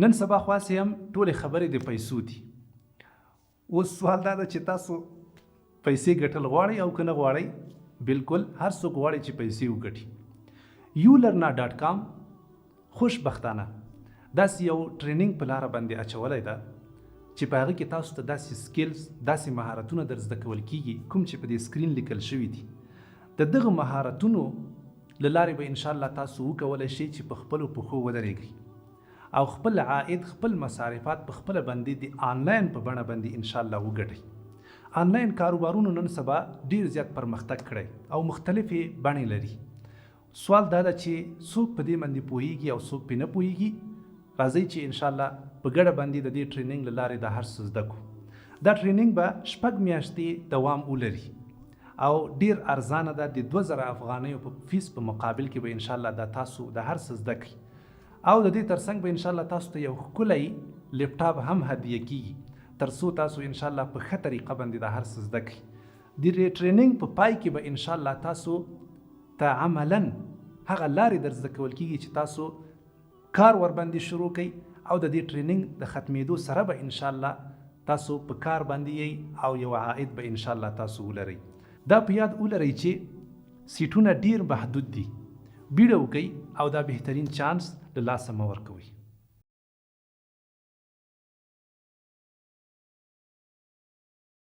نن سبا خاصې هم ټولې خبرې د پیسو دي. اوس سوال دا ده چې تاسو پیسې ګټل غواړئ او که نه غواړئ؟ بالکل هر څوک غواړي چې پیسې وګټي. ulearna.com خوشبختانه داسې یو ټریننګ په لاره باندې اچولی ده چې په هغه کې تاسو ته داسې سکیلز، داسې مهارتونه در زده کول کیږي کوم چې په دې سکرین لیکل شوي دي. د دغه مهارتونو له لارې به انشاءالله تاسو وکولی شئ چې په خپلو پښو ودرېږئ او خپل عاید، خپل مصارفات په خپله باندې د آنلاین په بڼه باندې انشاءالله وګټئ. آنلاین کاروبارونو نن سبا ډیر زیات پرمختګ کړی او مختلفې بڼې لري. سوال دا ده چې څوک په دې باندې پوهیږي او څوک پې نه پوهیږي. راځئ چې انشاءالله په ګډه باندې د دې ټریننګ له لارې دا هر څه زده کړو. دا ټریننګ به 6 میاشتې دوام ولري او ډیر ارزانه ده. د 2000 افغانیو په فیس په مقابل کې به انشاءالله دا تاسو د هر څه زده کړئ او د دې ترڅنګ به انشاءالله تاسو ته یو ښکلی لیپټاپ هم هدیه کیږي تر څو تاسو انشاءالله په ښه طریقه باندې دا هر څه زده کړئ. د دې ټریننګ په پای کې به انشاءالله تاسو ته عملاً هغه لارې در زده کول کیږي چې تاسو کار ورباندې شروع کړئ او د دې ټریننګ د ختمېدو سره به انشاءالله تاسو په کار باندې یئ او یو عاید به انشاءالله تاسو ولرئ. دا په یاد ولرئ چې سیټونه ډیر محدود دي. بیړه وکئ او دا بهترین چانس له لاسه مه ورکوئ.